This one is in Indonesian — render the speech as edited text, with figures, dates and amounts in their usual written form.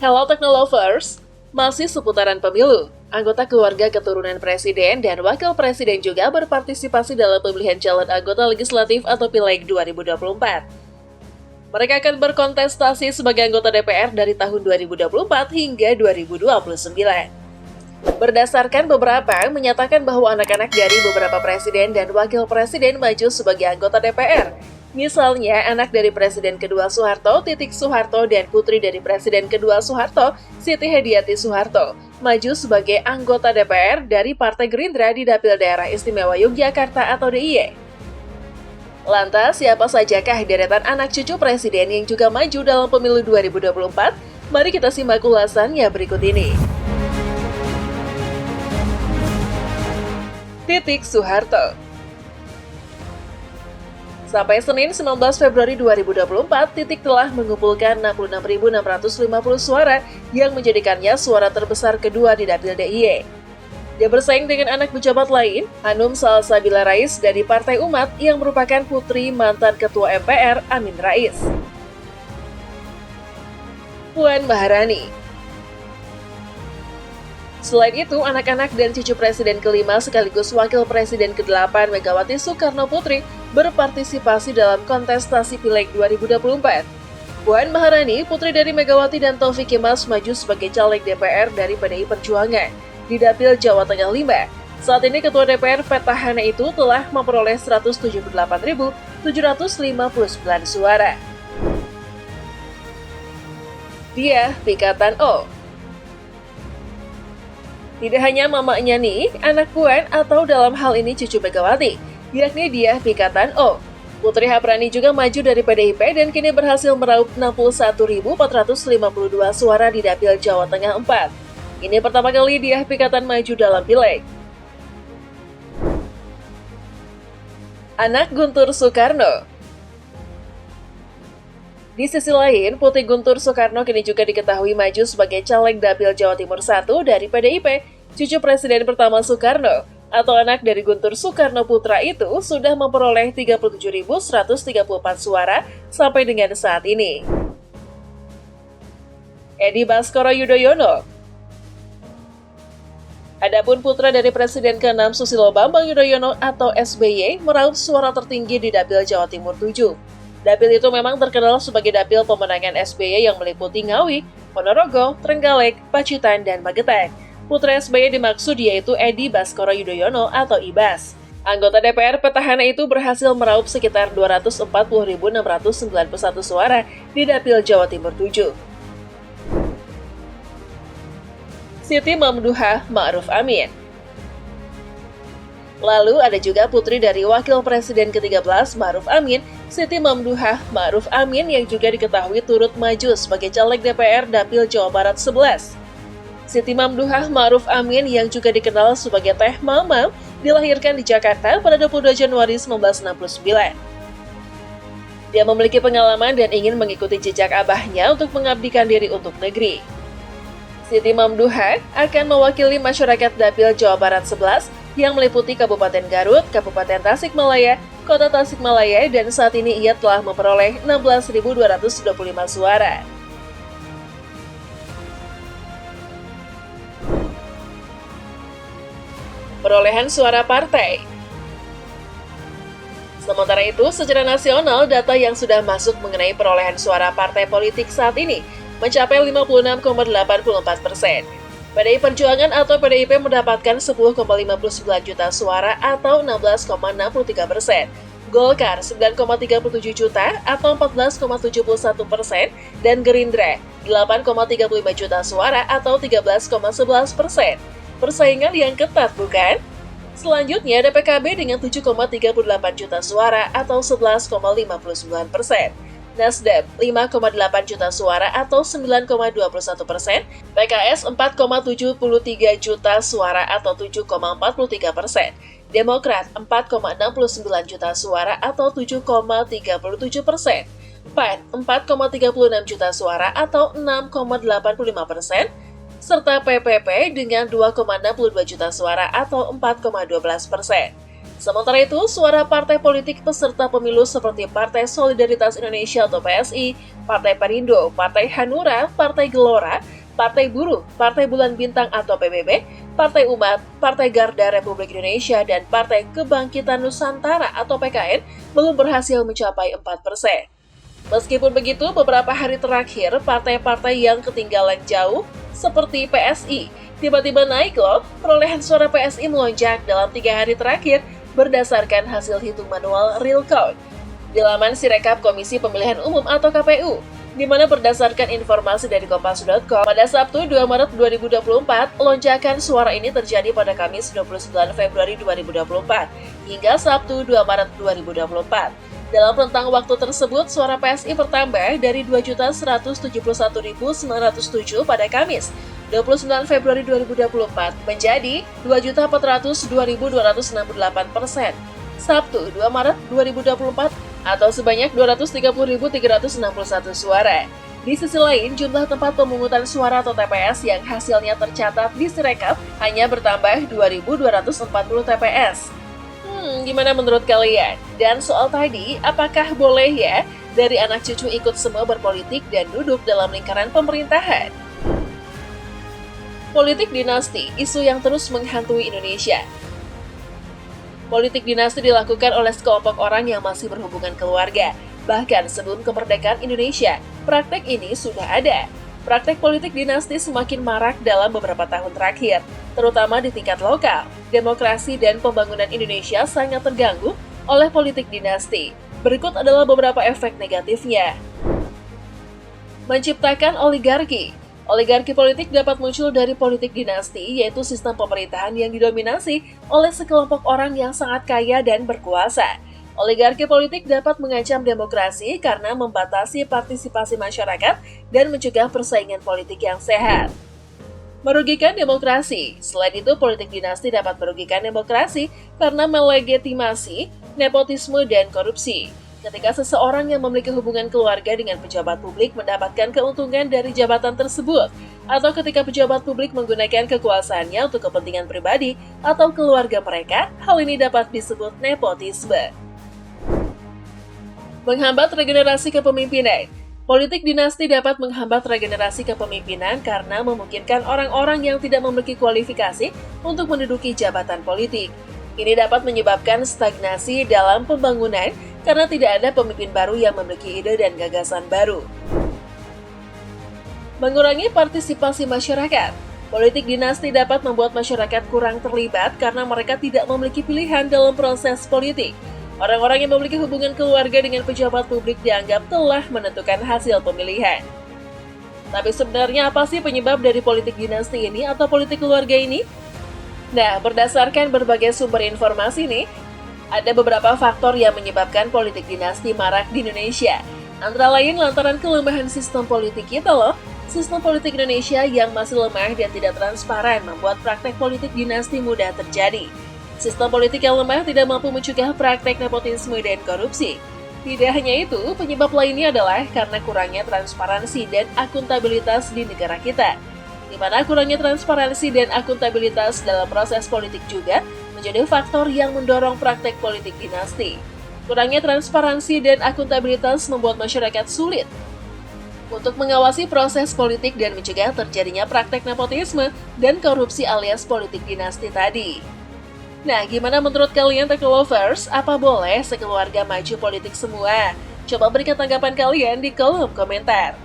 Hello Technolovers, masih seputaran pemilu. Anggota keluarga keturunan presiden dan wakil presiden juga berpartisipasi dalam pemilihan calon anggota legislatif atau Pileg 2024. Mereka akan berkontestasi sebagai anggota DPR dari tahun 2024 hingga 2029. Berdasarkan beberapa menyatakan bahwa anak-anak dari beberapa presiden dan wakil presiden maju sebagai anggota DPR. Misalnya, anak dari Presiden kedua Soeharto, Titik Soeharto, dan putri dari Presiden kedua Soeharto, Siti Hediati Soeharto, maju sebagai anggota DPR dari Partai Gerindra di Dapil Daerah Istimewa Yogyakarta atau DIY. Lantas, siapa sajakah deretan anak cucu Presiden yang juga maju dalam pemilu 2024? Mari kita simak ulasannya berikut ini. Titik Soeharto. Sampai Senin 19 Februari 2024, Titik telah mengumpulkan 66.650 suara yang menjadikannya suara terbesar kedua di Dapil DIY. Dia bersaing dengan anak pejabat lain, Hanum Salsabila Rais dari Partai Umat yang merupakan putri mantan Ketua MPR Amin Rais. Puan Maharani. Selain itu, anak-anak dan cucu Presiden kelima sekaligus Wakil Presiden ke-8 Megawati Soekarno Putri berpartisipasi dalam kontestasi Pileg 2024. Puan Maharani, putri dari Megawati dan Taufik Kemas maju sebagai caleg DPR dari PDI Perjuangan di Dapil Jawa Tengah 5. Saat ini Ketua DPR petahana itu telah memperoleh 178.759 suara. Dia Pikatan O. Tidak hanya mamanya nih, anak Puan atau dalam hal ini cucu Megawati, yakni Diah Pikatan O. Putri Haprani juga maju dari PDIP dan kini berhasil meraup 61.452 suara di Dapil Jawa Tengah 4. Ini pertama kali Diah Pikatan maju dalam Pileg. Anak Guntur Soekarno. Di sisi lain, Putri Guntur Soekarno kini juga diketahui maju sebagai caleg Dapil Jawa Timur 1 dari PDIP, cucu Presiden pertama Soekarno, atau anak dari Guntur Soekarno Putra itu sudah memperoleh 37.134 suara sampai dengan saat ini. Edi Baskoro Yudhoyono. Adapun putra dari Presiden ke-6 Susilo Bambang Yudhoyono atau SBY meraup suara tertinggi di Dapil Jawa Timur 7. Dapil itu memang terkenal sebagai dapil pemenangan SBY yang meliputi Ngawi, Ponorogo, Trenggalek, Pacitan, dan Magetan. Putra SBY dimaksud yaitu Edi Baskoro Yudhoyono atau Ibas. Anggota DPR petahana itu berhasil meraup sekitar 240.691 suara di Dapil Jawa Timur 7. Siti Mamduhah Ma'ruf Amin. Lalu ada juga putri dari Wakil Presiden ke-13 Ma'ruf Amin, Siti Mamduhah Ma'ruf Amin yang juga diketahui turut maju sebagai caleg DPR Dapil Jawa Barat 11. Siti Mamduhah Ma'ruf Amin yang juga dikenal sebagai Teh Mamam dilahirkan di Jakarta pada 22 Januari 1969. Dia memiliki pengalaman dan ingin mengikuti jejak abahnya untuk mengabdikan diri untuk negeri. Siti Mamduhah akan mewakili masyarakat Dapil Jawa Barat 11 yang meliputi Kabupaten Garut, Kabupaten Tasikmalaya, Kota Tasikmalaya, dan saat ini ia telah memperoleh 16.225 suara. Perolehan suara partai. Sementara itu, secara nasional, data yang sudah masuk mengenai perolehan suara partai politik saat ini mencapai 56,84%. PDI Perjuangan atau PDIP mendapatkan 10,59 juta suara atau 16,63%. Golkar 9,37 juta atau 14,71% dan Gerindra 8,35 juta suara atau 13,11%. Persaingan yang ketat, bukan? Selanjutnya ada PKB dengan 7,38 juta suara atau 11,59%. Nasdem 5,8 juta suara atau 9,21%, PKS 4,73 juta suara atau 7,43%, Demokrat 4,69 juta suara atau 7,37%, PAN 4,36 juta suara atau 6,85%, serta PPP dengan 2,62 juta suara atau 4,12%. Sementara itu, suara partai politik peserta pemilu seperti Partai Solidaritas Indonesia atau PSI, Partai Perindo, Partai Hanura, Partai Gelora, Partai Buruh, Partai Bulan Bintang atau PBB, Partai Umat, Partai Garda Republik Indonesia, dan Partai Kebangkitan Nusantara atau PKN belum berhasil mencapai 4%. Meskipun begitu, beberapa hari terakhir, partai-partai yang ketinggalan jauh, seperti PSI, tiba-tiba naik loh. Perolehan suara PSI melonjak dalam 3 hari terakhir berdasarkan hasil hitung manual real count di laman Sirekap Komisi Pemilihan Umum atau KPU, di mana berdasarkan informasi dari Kompas.com, pada Sabtu 2 Maret 2024, lonjakan suara ini terjadi pada Kamis 29 Februari 2024 hingga Sabtu 2 Maret 2024. Dalam rentang waktu tersebut, suara PSI bertambah dari 2.171.907 pada Kamis 29 Februari 2024 menjadi 2.402.268%. Sabtu 2 Maret 2024 atau sebanyak 230.361 suara. Di sisi lain, jumlah tempat pemungutan suara atau TPS yang hasilnya tercatat di Sirekap hanya bertambah 2.240 TPS. Gimana menurut kalian? Dan soal tadi, apakah boleh ya dari anak cucu ikut semua berpolitik dan duduk dalam lingkaran pemerintahan? Politik dinasti, isu yang terus menghantui Indonesia. Politik dinasti dilakukan oleh sekelompok orang yang masih berhubungan keluarga. Bahkan sebelum kemerdekaan Indonesia, praktek ini sudah ada. Praktek politik dinasti semakin marak dalam beberapa tahun terakhir, terutama di tingkat lokal. Demokrasi dan pembangunan Indonesia sangat terganggu oleh politik dinasti. Berikut adalah beberapa efek negatifnya. Menciptakan oligarki. Oligarki politik dapat muncul dari politik dinasti, yaitu sistem pemerintahan yang didominasi oleh sekelompok orang yang sangat kaya dan berkuasa. Oligarki politik dapat mengancam demokrasi karena membatasi partisipasi masyarakat dan mencegah persaingan politik yang sehat. Merugikan demokrasi. Selain itu, politik dinasti dapat merugikan demokrasi karena melegitimasi nepotisme dan korupsi. Ketika seseorang yang memiliki hubungan keluarga dengan pejabat publik mendapatkan keuntungan dari jabatan tersebut, atau ketika pejabat publik menggunakan kekuasaannya untuk kepentingan pribadi atau keluarga mereka, hal ini dapat disebut nepotisme. Menghambat regenerasi kepemimpinan. Politik dinasti dapat menghambat regenerasi kepemimpinan karena memungkinkan orang-orang yang tidak memiliki kualifikasi untuk menduduki jabatan politik. Ini dapat menyebabkan stagnasi dalam pembangunan karena tidak ada pemimpin baru yang memiliki ide dan gagasan baru. Mengurangi partisipasi masyarakat. Politik dinasti dapat membuat masyarakat kurang terlibat karena mereka tidak memiliki pilihan dalam proses politik. Orang-orang yang memiliki hubungan keluarga dengan pejabat publik dianggap telah menentukan hasil pemilihan. Tapi sebenarnya apa sih penyebab dari politik dinasti ini atau politik keluarga ini? Nah, berdasarkan berbagai sumber informasi nih, ada beberapa faktor yang menyebabkan politik dinasti marak di Indonesia. Antara lain lantaran kelemahan sistem politik kita loh. Sistem politik Indonesia yang masih lemah dan tidak transparan membuat praktek politik dinasti mudah terjadi. Sistem politik yang lemah tidak mampu mencegah praktek nepotisme dan korupsi. Tidak hanya itu, penyebab lainnya adalah karena kurangnya transparansi dan akuntabilitas di negara kita. Di mana kurangnya transparansi dan akuntabilitas dalam proses politik juga menjadi faktor yang mendorong praktek politik dinasti. Kurangnya transparansi dan akuntabilitas membuat masyarakat sulit untuk mengawasi proses politik dan mencegah terjadinya praktek nepotisme dan korupsi alias politik dinasti tadi. Nah, gimana menurut kalian Tech Lovers? Apa boleh sekeluarga maju politik semua? Coba berikan tanggapan kalian di kolom komentar.